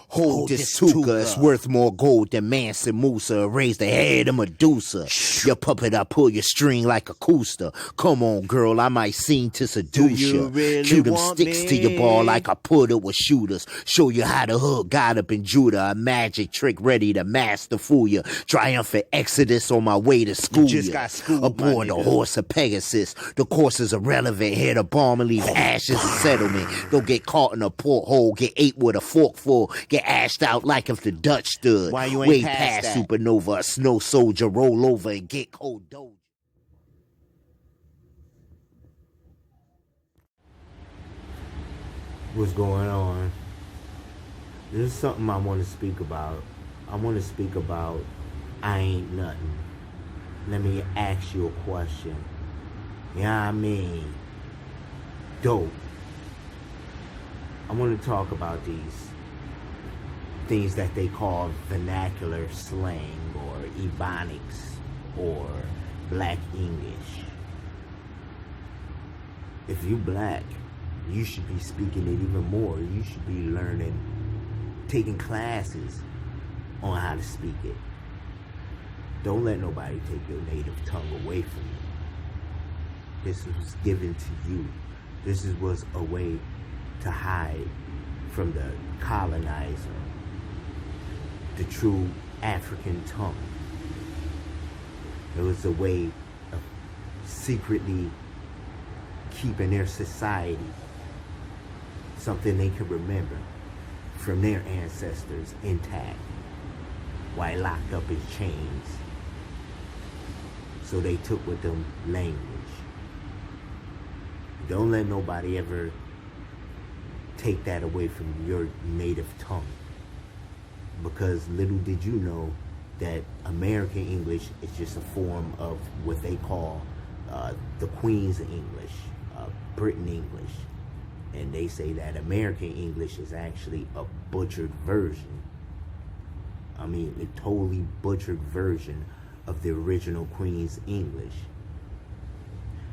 Hold this tuka, it's worth more gold than Mansa Musa. Raise the head of Medusa. Your puppet, I pull your string like a cooster. Come on, girl, I might seem to seduce you. Cue them sticks to your ball like I put it with shooters. Show you how to hook God up in Judah. A magic trick ready to master fool you. Triumphant exodus on my way to school you. Aboard the horse of Pegasus. The course is irrelevant. Here to bomb and leave ashes in settlement. Don't get caught in a porthole. Get ate with a forkful. Get ashed out like if the Dutch stood. Why you ain't way past past that? supernova. A snow soldier roll over and get cold doge. What's going on? This is something I want to speak about. I want to speak about I ain't nothing. Let me ask you a question. You know what I mean? Dope. I want to talk about these things that they call vernacular slang or Ebonics or Black English. If you black, you should be speaking it even more. You should be learning, taking classes on how to speak it. Don't let nobody take your native tongue away from you. This was given to you. This was a way to hide from the colonizer, the true African tongue. It was a way of secretly keeping their society something they could remember from their ancestors intact while locked up in chains. So they took with them language. Don't let nobody ever take that away from your native tongue. Because little did you know that American English is just a form of what they call the Queen's English, Britain English. And they say that American English is actually a butchered version. I mean, a totally butchered version of the original Queen's English.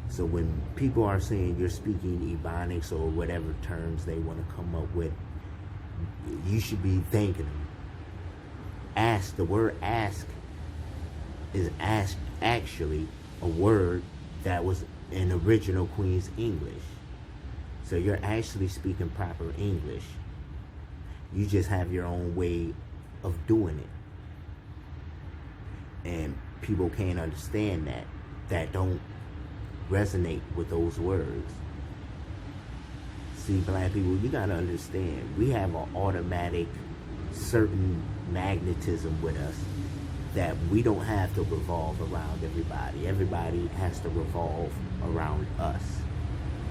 So when people are saying you're speaking Ebonics or whatever terms they want to come up with, you should be thanking them. Ask, the word ask is actually a word that was in original Queen's English. So you're actually speaking proper English. You just have your own way of doing it. And people can't understand that don't resonate with those words. See, black people, you gotta understand, we have an automatic certain magnetism with us that we don't have to revolve around everybody. Everybody has to revolve around us.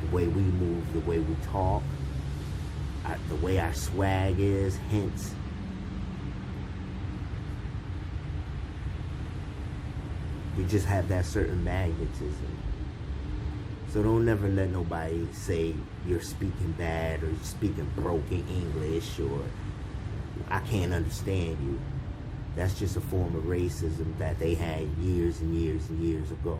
The way we move, the way we talk, the way our swag is, hence we just have that certain magnetism. So don't never let nobody say you're speaking bad or you're speaking broken English or I can't understand you. That's just a form of racism that they had years and years and years ago.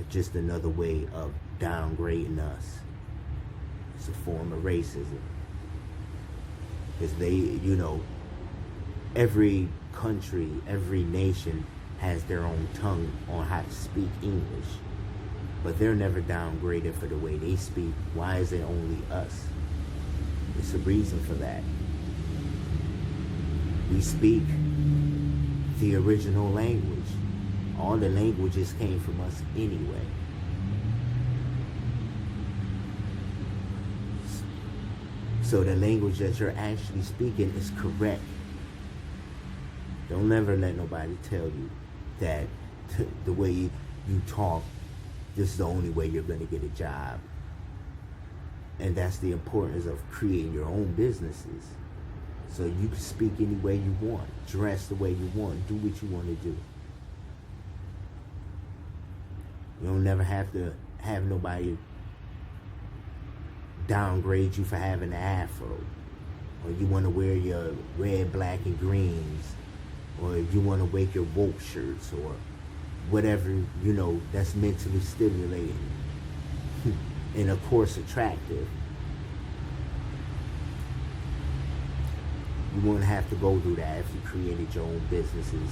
It's just another way of downgrading us. It's a form of racism. Because they, you know, every country, every nation has their own tongue on how to speak English. But they're never downgraded for the way they speak. Why is it only us? It's a reason for that. We speak the original language. All the languages came from us anyway. So the language that you're actually speaking is correct. Don't ever let nobody tell you that the way you talk, this is the only way you're going to get a job. And that's the importance of creating your own businesses. So you can speak any way you want, dress the way you want, do what you want to do. You don't never have to have nobody downgrade you for having an afro. Or you want to wear your red, black, and greens. Or you want to wear your woke shirts or whatever, you know, that's mentally stimulating and of course attractive. You wouldn't have to go through that if you created your own businesses.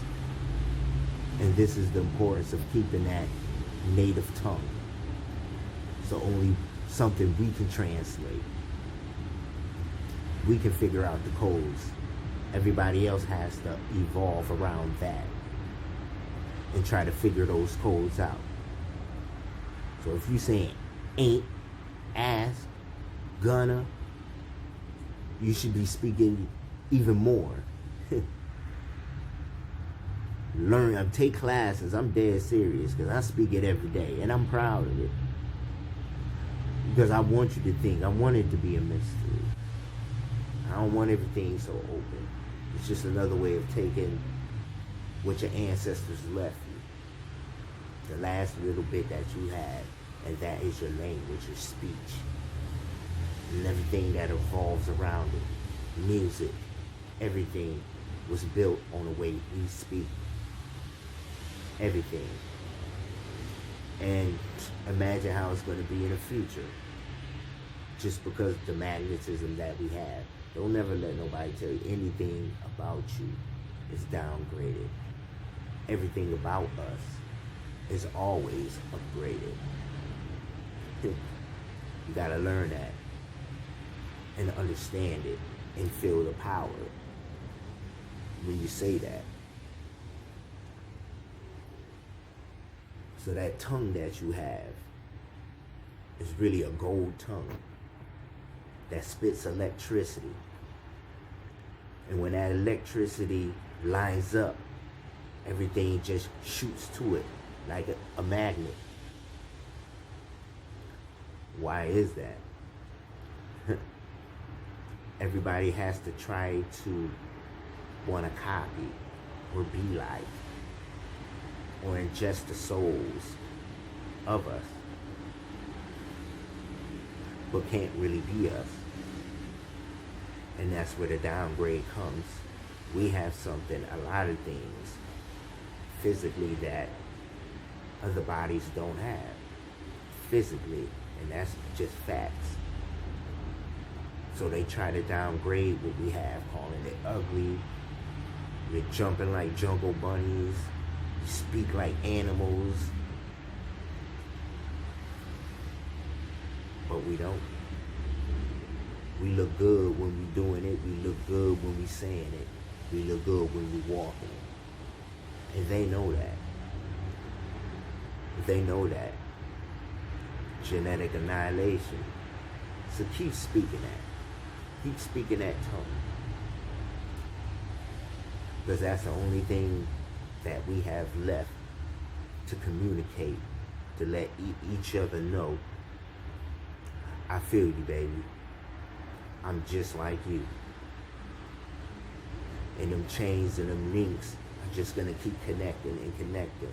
And this is the importance of keeping that native tongue. So only something we can translate. We can figure out the codes. Everybody else has to evolve around that and try to figure those codes out. So if you saying ain't, ask, gonna, you should be speaking even more. Learn, take classes. I'm dead serious because I speak it every day and I'm proud of it. Because I want you to think. I want it to be a mystery. I don't want everything so open. It's just another way of taking what your ancestors left you. The last little bit that you had, and that is your language, your speech. And everything that revolves around it. Music, everything was built on the way we speak. Everything. And imagine how it's going to be in the future. Just because the magnetism that we have. Don't never let nobody tell you anything about you is downgraded. Everything about us is always upgraded. You gotta learn that and understand it and feel the power when you say that. So that tongue that you have is really a gold tongue that spits electricity. And when that electricity lines up, everything just shoots to it like a magnet. Why is that? Everybody has to try to want to copy or be like or ingest the souls of us, but can't really be us. And that's where the downgrade comes. We have something, a lot of things, physically that other bodies don't have. Physically, and that's just facts. So they try to downgrade what we have, calling it ugly. We're jumping like jungle bunnies. We speak like animals. But we don't. We look good when we doing it. We look good when we saying it. We look good when we walking. And they know that. They know that. Genetic annihilation. So keep speaking that. Keep speaking that tongue. Because that's the only thing that we have left to communicate, to let each other know, I feel you, baby. I'm just like you. And them chains and them links are just going to keep connecting and connecting.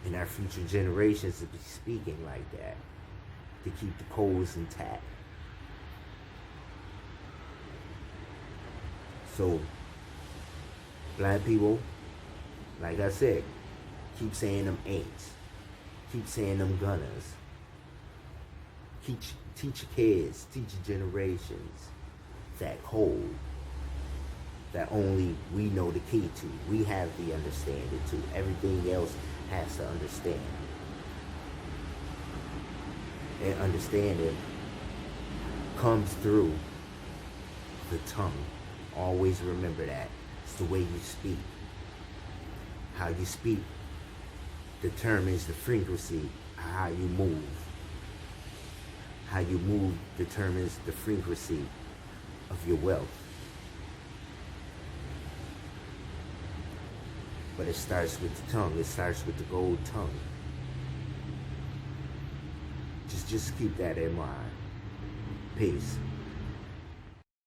And our future generations will be speaking like that to keep the codes intact. So, black people, like I said, keep saying them ain'ts. Keep saying them gunners. Teach your kids, teach your generations that code that only we know the key to. We have the understanding to. Everything else has to understand. And understanding comes through the tongue. Always remember that. It's the way you speak. How you speak determines the frequency of how you move. How you move determines the frequency of your wealth. But it starts with the tongue. It starts with the gold tongue. Just keep that in mind. Peace.